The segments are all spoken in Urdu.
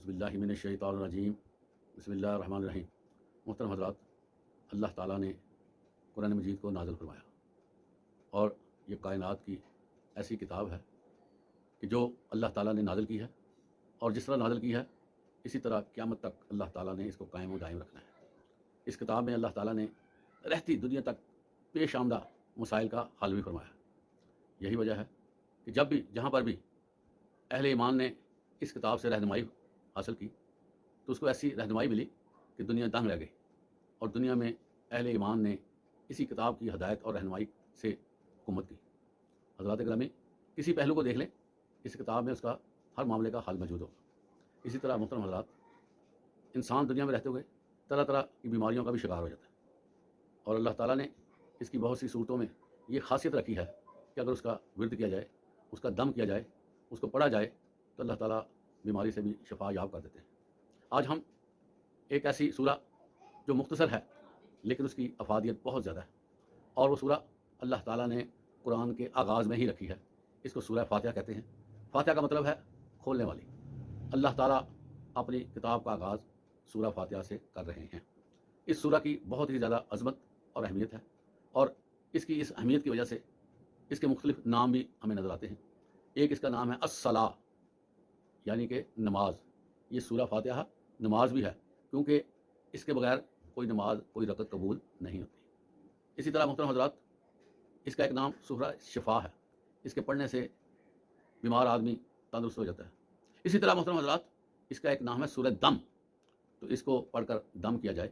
اعوذ باللہ من الشیطان الرجیم بسم اللہ الرحمن الرحیم۔ محترم حضرات، اللہ تعالیٰ نے قرآن مجید کو نازل فرمایا اور یہ کائنات کی ایسی کتاب ہے کہ جو اللہ تعالیٰ نے نازل کی ہے، اور جس طرح نازل کی ہے اسی طرح قیامت تک اللہ تعالیٰ نے اس کو قائم و دائم رکھنا ہے۔ اس کتاب میں اللہ تعالیٰ نے رہتی دنیا تک پیش آمدہ مسائل کا حل بھی فرمایا۔ یہی وجہ ہے کہ جب بھی جہاں پر بھی اہل ایمان نے اس کتاب سے رہنمائی حاصل کی تو اس کو ایسی رہنمائی ملی کہ دنیا دنگ رہ گئی، اور دنیا میں اہل ایمان نے اسی کتاب کی ہدایت اور رہنمائی سے حکومت کی۔ حضرات گرامی، کسی پہلو کو دیکھ لیں، اس کتاب میں اس کا ہر معاملے کا حل موجود ہوگا۔ اسی طرح محترم حضرات، انسان دنیا میں رہتے ہوئے طرح طرح کی بیماریوں کا بھی شکار ہو جاتا ہے، اور اللہ تعالیٰ نے اس کی بہت سی صورتوں میں یہ خاصیت رکھی ہے کہ اگر اس کا ورد کیا جائے، اس کا دم کیا جائے، اس کو پڑھا جائے تو اللہ تعالیٰ بیماری سے بھی شفا یاب کر دیتے ہیں۔ آج ہم ایک ایسی سورہ جو مختصر ہے لیکن اس کی افادیت بہت زیادہ ہے، اور وہ سورہ اللہ تعالیٰ نے قرآن کے آغاز میں ہی رکھی ہے۔ اس کو سورہ فاتحہ کہتے ہیں۔ فاتحہ کا مطلب ہے کھولنے والی۔ اللہ تعالیٰ اپنی کتاب کا آغاز سورہ فاتحہ سے کر رہے ہیں۔ اس سورہ کی بہت ہی زیادہ عظمت اور اہمیت ہے، اور اس کی اس اہمیت کی وجہ سے اس کے مختلف نام بھی ہمیں نظر آتے ہیں۔ ایک اس کا نام ہے الصلاۃ، یعنی کہ نماز۔ یہ سورہ فاتحہ نماز بھی ہے، کیونکہ اس کے بغیر کوئی نماز، کوئی رکعت قبول نہیں ہوتی۔ اسی طرح محترم حضرات، اس کا ایک نام سورہ شفا ہے۔ اس کے پڑھنے سے بیمار آدمی تندرست ہو جاتا ہے۔ اسی طرح محترم حضرات، اس کا ایک نام ہے سورہ دم۔ تو اس کو پڑھ کر دم کیا جائے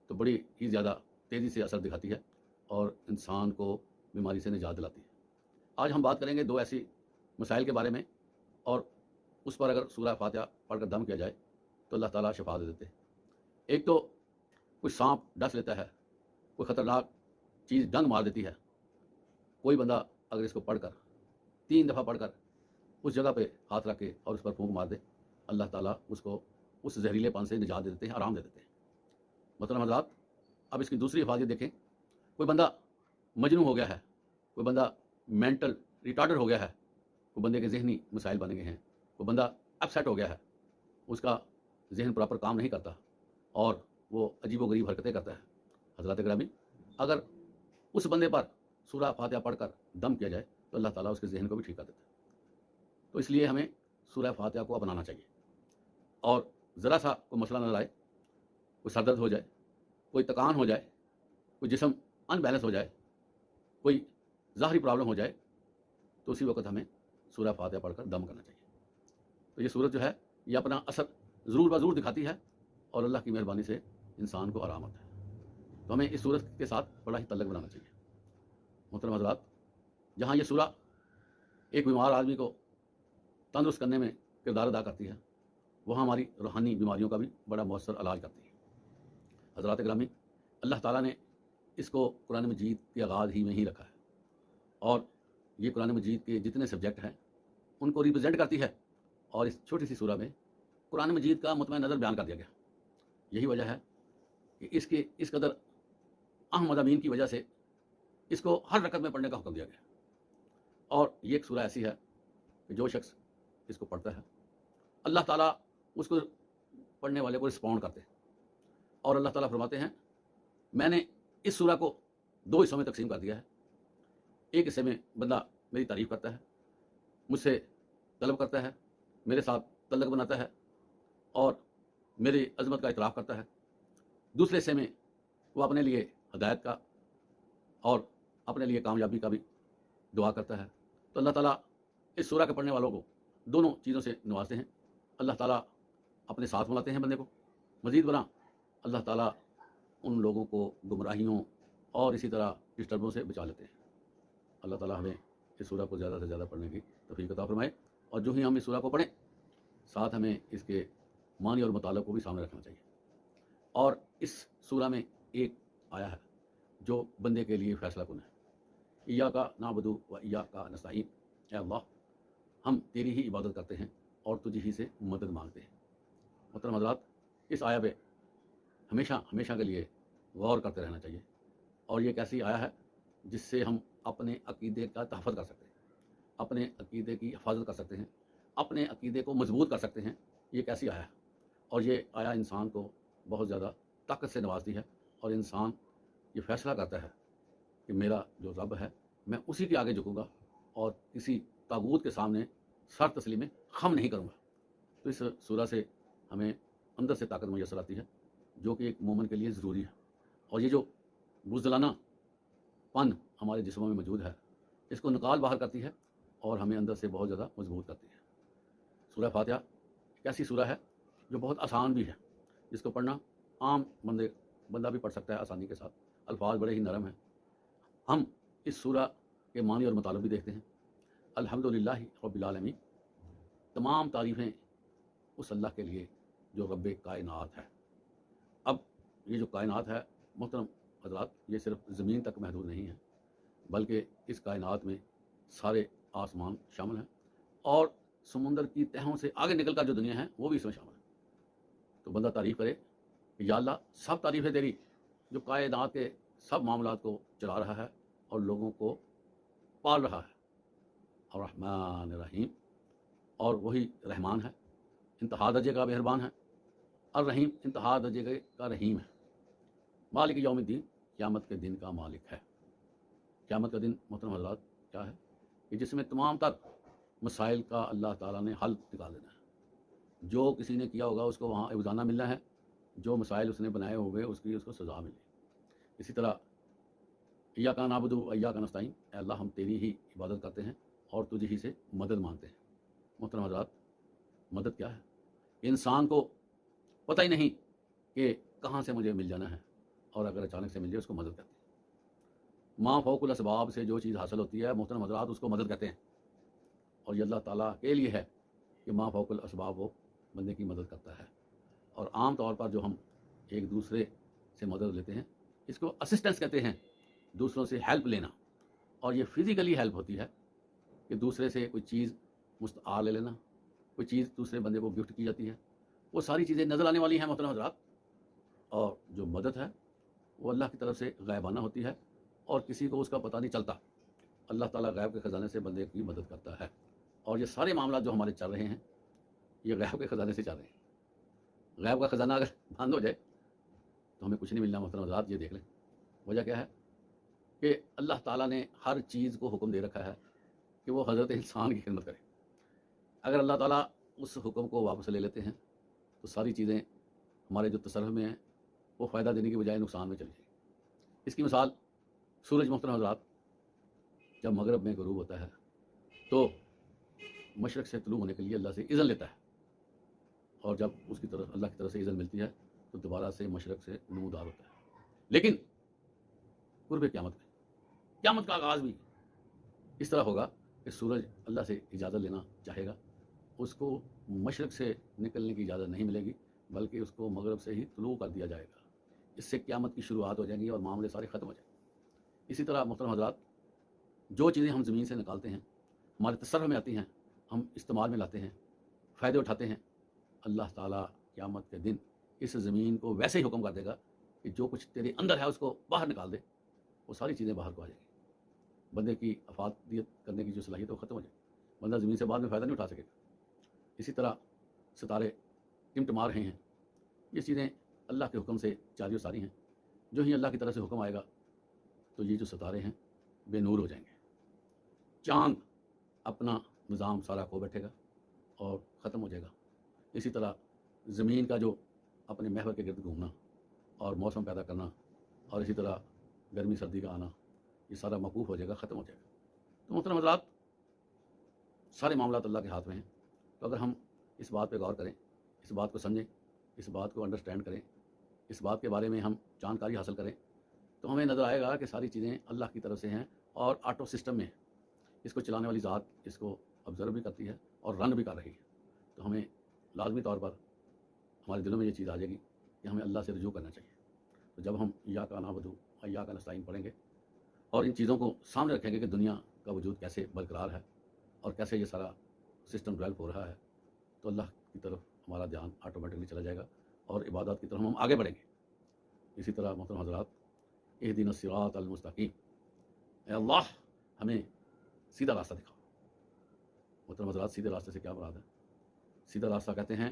تو بڑی ہی زیادہ تیزی سے اثر دکھاتی ہے اور انسان کو بیماری سے نجات دلاتی ہے۔ آج ہم بات کریں گے دو ایسی مسائل کے بارے میں، اور اس پر اگر سورہ فاتحہ پڑھ کر دم کیا جائے تو اللہ تعالیٰ شفا دے دیتے ہیں۔ ایک تو کوئی سانپ ڈس لیتا ہے، کوئی خطرناک چیز ڈنگ مار دیتی ہے، کوئی بندہ اگر اس کو پڑھ کر 3 دفعہ پڑھ کر اس جگہ پہ ہاتھ رکھ کے اور اس پر پھونک مار دے، اللہ تعالیٰ اس کو اس زہریلے پن سے نجات دے دیتے ہیں، آرام دے دیتے ہیں۔ محترم حضرات، اب اس کی دوسری افادیت دیکھیں۔ کوئی بندہ مجنون ہو گیا ہے، کوئی بندہ مینٹل ریٹارڈر ہو گیا ہے، کوئی بندے کے ذہنی مسائل بن گئے ہیں، کوئی بندہ اپسیٹ ہو گیا ہے، اس کا ذہن پراپر کام نہیں کرتا اور وہ عجیب و غریب حرکتیں کرتا ہے۔ حضرات گرامی، اگر اس بندے پر سورہ فاتحہ پڑھ کر دم کیا جائے تو اللہ تعالیٰ اس کے ذہن کو بھی ٹھیک کر دیتا ہے۔ تو اس لیے ہمیں سورہ فاتحہ کو اپنانا چاہیے، اور ذرا سا کوئی مسئلہ نظر آئے، کوئی سر درد ہو جائے، کوئی تکان ہو جائے، کوئی جسم ان بیلنس ہو جائے، کوئی ظاہری پرابلم ہو جائے، تو اسی وقت ہمیں سورہ فاتحہ پڑھ کر دم کرنا چاہیے۔ تو یہ سورت جو ہے یہ اپنا اثر ضرور بضرور دکھاتی ہے، اور اللہ کی مہربانی سے انسان کو آرام آتا ہے۔ تو ہمیں اس سورت کے ساتھ بڑا ہی تعلق بنانا چاہیے۔ محترم حضرات، جہاں یہ سورہ ایک بیمار آدمی کو تندرست کرنے میں کردار ادا کرتی ہے، وہاں ہماری روحانی بیماریوں کا بھی بڑا مؤثر علاج کرتی ہے۔ حضرات گرامی، اللہ تعالیٰ نے اس کو قرآن مجید کے آغاز ہی میں ہی رکھا ہے، اور یہ قرآن مجید کے جتنے سبجیکٹ ہیں ان کو ریپرزینٹ کرتی ہے، اور اس چھوٹی سی سورہ میں قرآن مجید کا مطمئن نظر بیان کر دیا گیا۔ یہی وجہ ہے کہ اس قدر اہم مضامین کی وجہ سے اس کو ہر رکعت میں پڑھنے کا حکم دیا گیا، اور یہ ایک سورہ ایسی ہے کہ جو شخص اس کو پڑھتا ہے اللہ تعالیٰ اس کو پڑھنے والے کو رسپونڈ کرتے ہیں، اور اللہ تعالیٰ فرماتے ہیں میں نے اس سورہ کو 2 حصوں میں تقسیم کر دیا ہے۔ ایک حصے میں بندہ میری تعریف کرتا ہے، مجھ سے طلب کرتا ہے، میرے ساتھ تعلق بناتا ہے اور میری عظمت کا اعتراف کرتا ہے۔ دوسرے حصے میں وہ اپنے لیے ہدایت کا اور اپنے لیے کامیابی کا بھی دعا کرتا ہے۔ تو اللہ تعالیٰ اس سورہ کے پڑھنے والوں کو دونوں چیزوں سے نوازتے ہیں۔ اللہ تعالیٰ اپنے ساتھ ملاتے ہیں بندے کو، مزید برآں اللہ تعالیٰ ان لوگوں کو گمراہیوں اور اسی طرح ڈسٹربوں سے بچا لیتے ہیں۔ اللہ تعالیٰ ہمیں اس سورہ کو زیادہ سے زیادہ پڑھنے کی توفیق عطا فرمائے، اور جو ہی ہم اس سورہ کو پڑھیں ساتھ ہمیں اس کے معنی اور مطالب کو بھی سامنے رکھنا چاہیے۔ اور اس سورہ میں ایک آیا ہے جو بندے کے لیے فیصلہ کن ہے۔ ایاک نعبد و ایاک نستعین، اے اللہ ہم تیری ہی عبادت کرتے ہیں اور تجھ ہی سے مدد مانگتے ہیں۔ محترم حضرات، اس آیا پہ ہمیشہ کے لیے غور کرتے رہنا چاہیے، اور یہ ایک ایسی آیا ہے جس سے ہم اپنے عقیدے کا تحفظ کر سکتے ہیں، اپنے عقیدے کی حفاظت کر سکتے ہیں، اپنے عقیدے کو مضبوط کر سکتے ہیں۔ یہ ایک ایسی آیا ہے اور یہ آیا انسان کو بہت زیادہ طاقت سے نوازتی ہے، اور انسان یہ فیصلہ کرتا ہے کہ میرا جو رب ہے میں اسی کے آگے جھکوں گا اور کسی طاغوت کے سامنے سر تسلیم خم نہیں کروں گا۔ تو اس سورہ سے ہمیں اندر سے طاقت میسر آتی ہے جو کہ ایک مومن کے لیے ضروری ہے، اور یہ جو بزدلانہ پن ہمارے جسموں میں موجود ہے اس کو نکال باہر کرتی ہے اور ہمیں اندر سے بہت زیادہ مضبوط کرتی ہے۔ سورہ فاتحہ ایک ایسی سورہ ہے جو بہت آسان بھی ہے، جس کو پڑھنا عام بندہ بھی پڑھ سکتا ہے آسانی کے ساتھ، الفاظ بڑے ہی نرم ہیں۔ ہم اس سورہ کے معنی اور مطالب بھی دیکھتے ہیں۔ الحمدللہ رب العالمین، تمام تعریفیں اس اللہ کے لیے جو رب کائنات ہے۔ اب یہ جو کائنات ہے محترم حضرات، یہ صرف زمین تک محدود نہیں ہے، بلکہ اس کائنات میں سارے آسمان شامل ہیں، اور سمندر کی تہوں سے آگے نکل کر جو دنیا ہے وہ بھی اس میں شامل ہے۔ تو بندہ تعریف کرے کہ یا اللہ سب تعریف ہے تیری جو کائنات کے سب معاملات کو چلا رہا ہے اور لوگوں کو پال رہا ہے۔ الرحمن الرحیم، اور وہی رحمان ہے، انتہا درجے کا مہربان ہے، الرحیم انتہا درجے کا رحیم ہے۔ مالک یوم الدین، قیامت کے دن کا مالک ہے۔ قیامت کا دن محترم حضرات کیا ہے کہ جس میں تمام تر مسائل کا اللہ تعالیٰ نے حل نکال دینا ہے۔ جو کسی نے کیا ہوگا اس کو وہاں عوضانہ ملنا ہے، جو مسائل اس نے بنائے ہوئے اس کی اس کو سزا ملے۔ اسی طرح ایاک نعبد و ایاک نستعین، اے اللہ ہم تیری ہی عبادت کرتے ہیں اور تجھ ہی سے مدد مانگتے ہیں۔ محترم حضرات، مدد کیا ہے؟ انسان کو پتہ ہی نہیں کہ کہاں سے مجھے مل جانا ہے، اور اگر اچانک سے مل جائے اس کو مدد کہتے ہیں۔ ماں فوق الاسباب سے جو چیز حاصل ہوتی ہے محترم حضرات اس کو مدد کہتے ہیں، اور یہ اللہ تعالیٰ کے لیے ہے کہ ماں فوق الاسباب وہ بندے کی مدد کرتا ہے۔ اور عام طور پر جو ہم ایک دوسرے سے مدد لیتے ہیں اس کو اسسٹنس کہتے ہیں، دوسروں سے ہیلپ لینا، اور یہ فزیکلی ہیلپ ہوتی ہے کہ دوسرے سے کوئی چیز مستعار لے لینا، کوئی چیز دوسرے بندے کو گفٹ کی جاتی ہے، وہ ساری چیزیں نظر آنے والی ہیں محترم حضرات۔ اور جو مدد ہے وہ اللہ کی طرف سے غائبانہ ہوتی ہے اور کسی کو اس کا پتہ نہیں چلتا۔ اللہ تعالیٰ غیب کے خزانے سے بندے کی مدد کرتا ہے، اور یہ سارے معاملات جو ہمارے چل رہے ہیں یہ غیب کے خزانے سے چل رہے ہیں۔ غیب کا خزانہ اگر بند ہو جائے تو ہمیں کچھ نہیں ملنا محترم حضرات۔ یہ دیکھ لیں وجہ کیا ہے کہ اللہ تعالیٰ نے ہر چیز کو حکم دے رکھا ہے کہ وہ حضرت انسان کی خدمت کرے۔ اگر اللہ تعالیٰ اس حکم کو واپس لے لیتے ہیں تو ساری چیزیں ہمارے جو تصرف میں ہیں وہ فائدہ دینے کی بجائے نقصان میں چلی جائیں۔ اس کی مثال سورج محترم حضرات جب مغرب میں غروب ہوتا ہے تو مشرق سے طلوع ہونے کے لیے اللہ سے اذن لیتا ہے، اور جب اس کی طرف اللہ کی طرف سے اذن ملتی ہے تو دوبارہ سے مشرق سے نمودار ہوتا ہے۔ لیکن قرب قیامت کا آغاز بھی اس طرح ہوگا کہ سورج اللہ سے اجازت لینا چاہے گا، اس کو مشرق سے نکلنے کی اجازت نہیں ملے گی بلکہ اس کو مغرب سے ہی طلوع کر دیا جائے گا۔ اس سے قیامت کی شروعات ہو جائیں گی اور معاملے سارے ختم ہو جائیں گے۔ اسی طرح محترم حضرات جو چیزیں ہم زمین سے نکالتے ہیں ہمارے تصرف میں آتی ہیں، ہم استعمال میں لاتے ہیں، فائدے اٹھاتے ہیں، اللہ تعالیٰ قیامت کے دن اس زمین کو ویسے ہی حکم کر دے گا کہ جو کچھ تیرے اندر ہے اس کو باہر نکال دے، وہ ساری چیزیں باہر کو آ جائیں گی۔ بندے کی افادیت کرنے کی جو صلاحیت ہے وہ ختم ہو جائے گی، بندہ زمین سے بعد میں فائدہ نہیں اٹھا سکے گا۔ اسی طرح ستارے ٹمٹما رہے ہیں، یہ چیزیں اللہ کے حکم سے جاری و ساری ہیں۔ جو ہی اللہ کی طرف سے حکم آئے گا تو یہ جو ستارے ہیں بے نور ہو جائیں گے، چاند اپنا نظام سارا کھو بیٹھے گا اور ختم ہو جائے گا۔ اسی طرح زمین کا جو اپنے محور کے گرد گھومنا اور موسم پیدا کرنا اور اسی طرح گرمی سردی کا آنا، یہ سارا موقوف ہو جائے گا، ختم ہو جائے گا۔ تو محترم حضرات سارے معاملات اللہ کے ہاتھ میں ہیں، تو اگر ہم اس بات پہ غور کریں، اس بات کو سمجھیں، اس بات کو انڈرسٹینڈ کریں، اس بات کے بارے میں ہم جانکاری حاصل کریں تو ہمیں نظر آئے گا کہ ساری چیزیں اللہ کی طرف سے ہیں اور آٹو سسٹم میں ہیں۔ اس کو چلانے والی ذات اس کو آبزرو بھی کرتی ہے اور رن بھی کر رہی ہے۔ تو ہمیں لازمی طور پر ہمارے دلوں میں یہ چیز آ جائے گی کہ ہمیں اللہ سے رجوع کرنا چاہیے۔ تو جب ہم ایاک نعبد و ایاک نستعین پڑھیں گے اور ان چیزوں کو سامنے رکھیں گے کہ دنیا کا وجود کیسے برقرار ہے اور کیسے یہ سارا سسٹم ڈیولپ ہو رہا ہے، تو اللہ کی طرف ہمارا دھیان آٹومیٹکلی چلا جائے گا اور عبادات کی طرف ہم آگے بڑھیں گے۔ اسی طرح محترم حضرات اہدنا الصراط المستقیم، اے اللہ ہمیں سیدھا راستہ دکھاؤ۔ محترم حضرات سیدھے راستے سے کیا مراد ہے؟ سیدھا راستہ کہتے ہیں